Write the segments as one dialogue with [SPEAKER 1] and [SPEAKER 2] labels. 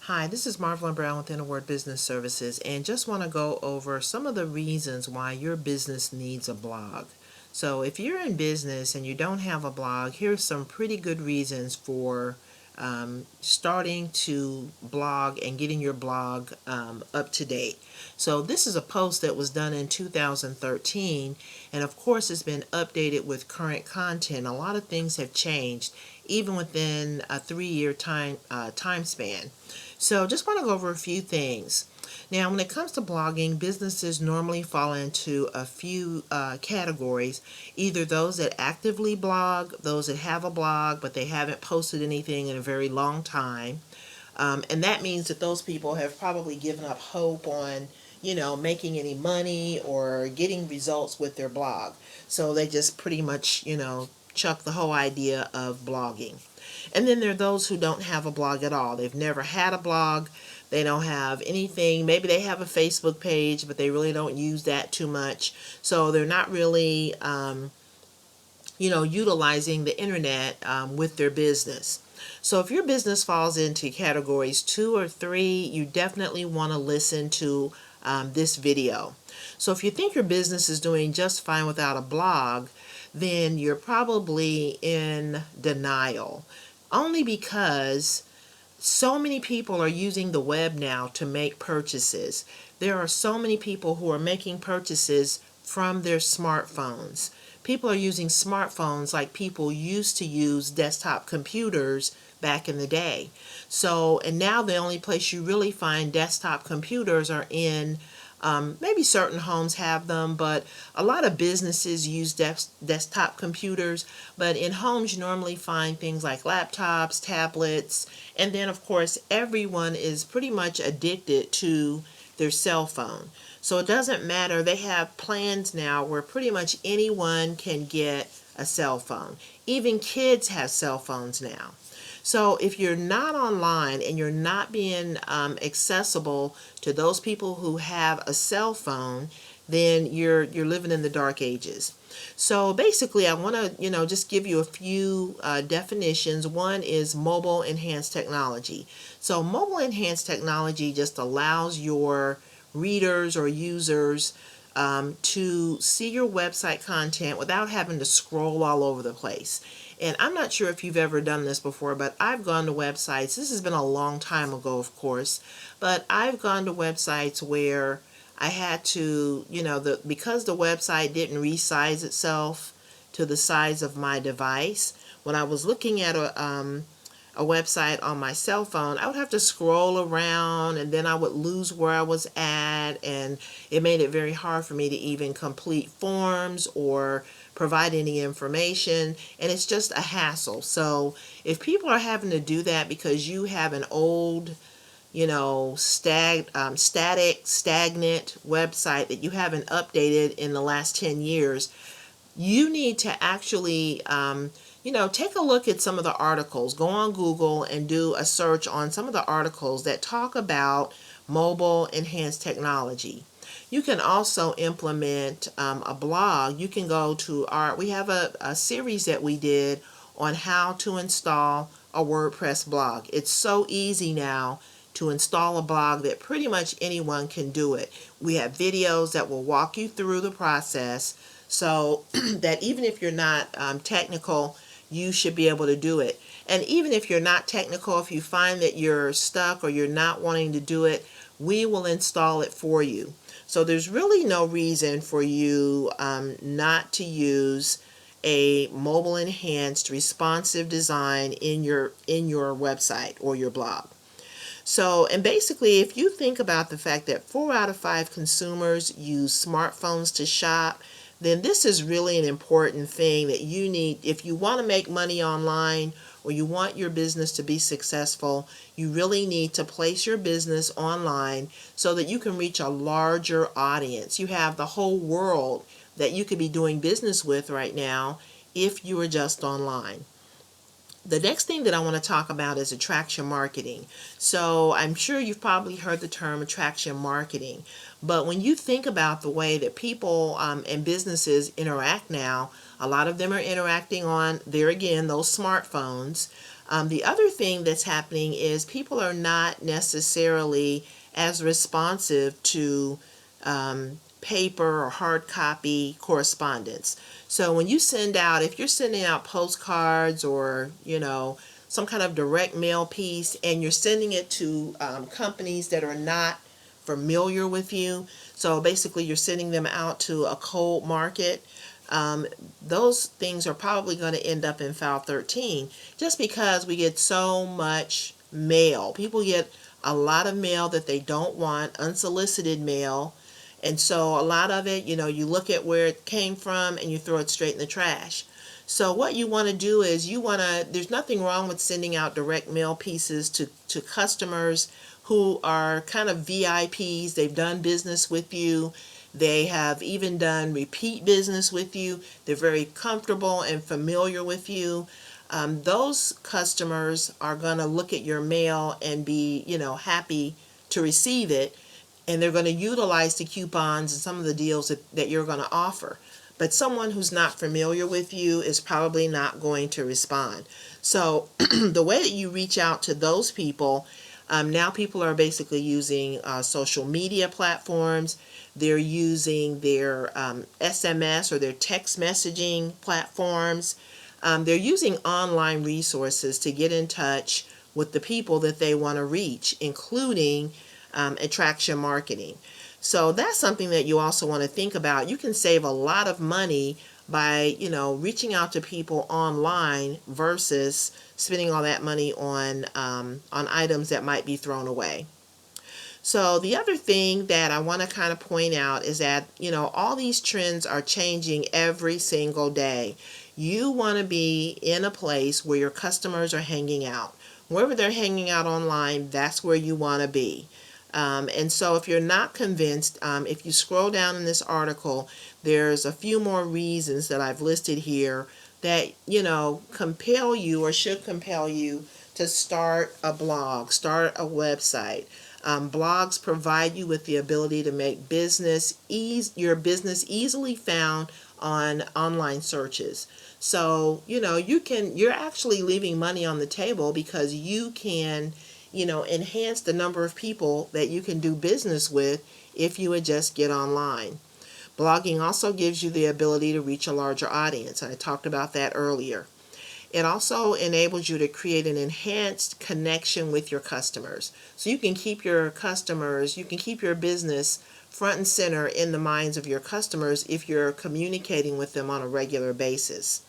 [SPEAKER 1] Hi, this is Marvelyn Brown with Inner Word Business Services, and just want to go over some of the reasons why your business needs a blog. So if you're in business and you don't have a blog, here's some pretty good reasons for starting to blog and getting your blog up to date. So this is a post that was done in 2013, and of course it's been updated with current content. A lot of things have changed, even within a 3-year time span. So just want to go over a few things. Now, when it comes to blogging, businesses normally fall into a few categories, either those that actively blog, those that have a blog but they haven't posted anything in a very long time. And that means that those people have probably given up hope on, making any money or getting results with their blog. So they just pretty much, chuck the whole idea of blogging. And then there are those who don't have a blog at all. They've never had a blog. They don't have anything. Maybe they have a Facebook page, but they really don't use that too much. So they're not really, utilizing the internet with their business. So if your business falls into categories 2 or 3, you definitely want to listen to this video. So if you think your business is doing just fine without a blog, then you're probably in denial. Only because so many people are using the web now to make purchases. There are so many people who are making purchases from their smartphones. People are using smartphones like people used to use desktop computers back in the day. So, and now the only place you really find desktop computers are in maybe certain homes have them, but a lot of businesses use desktop computers. But in homes, you normally find things like laptops, tablets, and then, of course, everyone is pretty much addicted to their cell phone. So it doesn't matter. They have plans now where pretty much anyone can get a cell phone. Even kids have cell phones now. So if you're not online and you're not being accessible to those people who have a cell phone, then you're living in the dark ages. So basically, I want to just give you a few definitions. One is mobile enhanced technology. So mobile enhanced technology just allows your readers or users to see your website content without having to scroll all over the place. And I'm not sure if you've ever done this before, but I've gone to websites. This has been a long time ago, of course, but I've gone to websites where I had to, because the website didn't resize itself to the size of my device. When I was looking at a website on my cell phone, I would have to scroll around and then I would lose where I was at, and it made it very hard for me to even complete forms or provide any information, and it's just a hassle. So if people are having to do that because you have an old stagnant website that you haven't updated in the last 10 years, you need to actually take a look at some of the articles. Go on Google and do a search on some of the articles that talk about mobile enhanced technology. You can also implement a blog. You can go to we have a series that we did on how to install a WordPress blog. It's so easy now to install a blog that pretty much anyone can do it. We have videos that will walk you through the process so that even if you're not technical, you should be able to do it. And even if you're not technical, if you find that you're stuck or you're not wanting to do it, we will install it for you. So there's really no reason for you not to use a mobile enhanced responsive design in your website or your blog. So, and basically, if you think about the fact that 4 out of 5 consumers use smartphones to shop, then this is really an important thing that you need. If you want to make money online or you want your business to be successful, you really need to place your business online so that you can reach a larger audience. You have the whole world that you could be doing business with right now if you were just online. The next thing that I want to talk about is attraction marketing. So I'm sure you've probably heard the term attraction marketing, but when you think about the way that people and businesses interact now, a lot of them are interacting on, there again, those smartphones. The other thing that's happening is people are not necessarily as responsive to paper or hard copy correspondence. So when you send out, if you're sending out postcards or, some kind of direct mail piece, and you're sending it to companies that are not familiar with you, so basically you're sending them out to a cold market, those things are probably going to end up in file 13, just because we get so much mail. People get a lot of mail that they don't want, unsolicited mail. And so a lot of it, you look at where it came from and you throw it straight in the trash. So what you want to do is there's nothing wrong with sending out direct mail pieces to customers who are kind of VIPs. They've done business with you. They have even done repeat business with you. They're very comfortable and familiar with you. Those customers are going to look at your mail and be, happy to receive it. And they're going to utilize the coupons and some of the deals that you're going to offer. But someone who's not familiar with you is probably not going to respond. So the way that you reach out to those people, now people are basically using social media platforms. They're using their SMS or their text messaging platforms. They're using online resources to get in touch with the people that they want to reach, including attraction marketing. So that's something that you also want to think about. You can save a lot of money by, reaching out to people online versus spending all that money on items that might be thrown away. So the other thing that I want to kind of point out is that, all these trends are changing every single day. You want to be in a place where your customers are hanging out. Wherever they're hanging out online, that's where you want to be. And so if you're not convinced, if you scroll down in this article, there's a few more reasons that I've listed here that, compel you or should compel you to start a blog, start a website. Blogs provide you with the ability to make your business easily found on online searches. So, you're actually leaving money on the table because you can enhance the number of people that you can do business with if you would just get online. Blogging also gives you the ability to reach a larger audience. I talked about that earlier. It also enables you to create an enhanced connection with your customers. So you can keep your customers, you can keep your business front and center in the minds of your customers if you're communicating with them on a regular basis.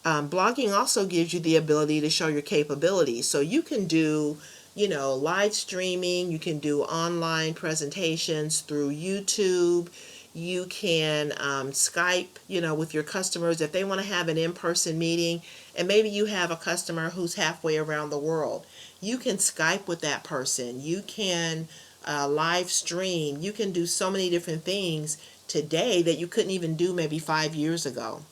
[SPEAKER 1] Blogging also gives you the ability to show your capabilities. So you can do, live streaming, you can do online presentations through YouTube, you can Skype, with your customers if they want to have an in-person meeting, and maybe you have a customer who's halfway around the world. You can Skype with that person. You can live stream. You can do so many different things today that you couldn't even do maybe 5 years ago.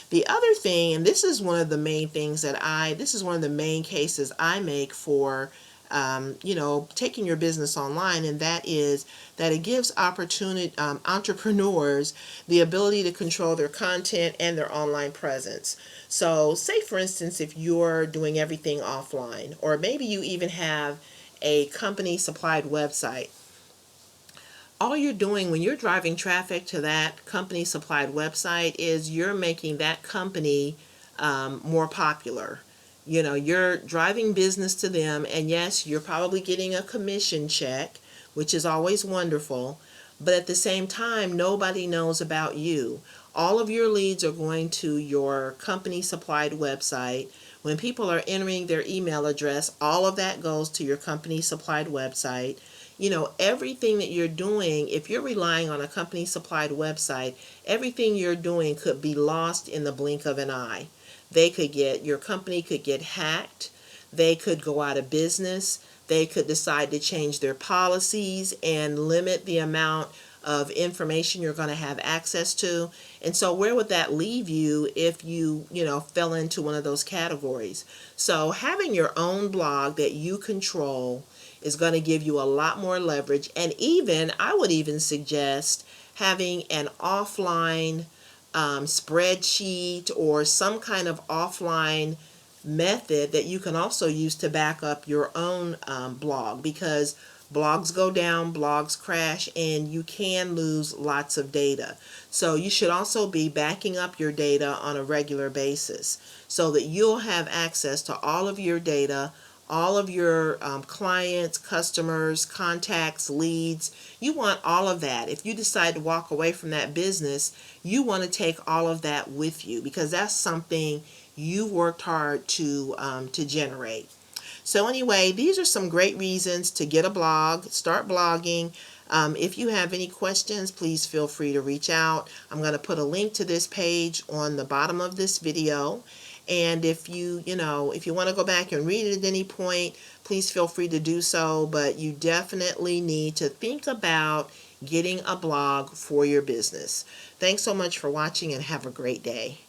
[SPEAKER 1] The other thing, and this is one of the main this is one of the main cases I make for, taking your business online, and that is that it gives entrepreneurs the ability to control their content and their online presence. So say, for instance, if you're doing everything offline, or maybe you even have a company supplied website. All you're doing when you're driving traffic to that company supplied website is you're making that company more popular. You're driving business to them, and yes, you're probably getting a commission check, which is always wonderful, but at the same time, nobody knows about you. All of your leads are going to your company supplied website. When people are entering their email address, all of that goes to your company supplied website. Everything that you're doing, if you're relying on a company supplied website, everything you're doing could be lost in the blink of an eye. Your company could get hacked. They could go out of business. They could decide to change their policies and limit the amount of information you're going to have access to. And so where would that leave you if you fell into one of those categories? So having your own blog that you control is going to give you a lot more leverage. And I would even suggest having an offline spreadsheet or some kind of offline method that you can also use to back up your own blog, because blogs go down, blogs crash, and you can lose lots of data. So you should also be backing up your data on a regular basis so that you'll have access to all of your data, all of your clients, customers, contacts, leads. You want all of that. If you decide to walk away from that business, you want to take all of that with you, because that's something you worked hard to generate. So anyway, these are some great reasons to get a blog, start blogging. If you have any questions, please feel free to reach out. I'm going to put a link to this page on the bottom of this video. And if if you want to go back and read it at any point, please feel free to do so. But you definitely need to think about getting a blog for your business. Thanks so much for watching, and have a great day.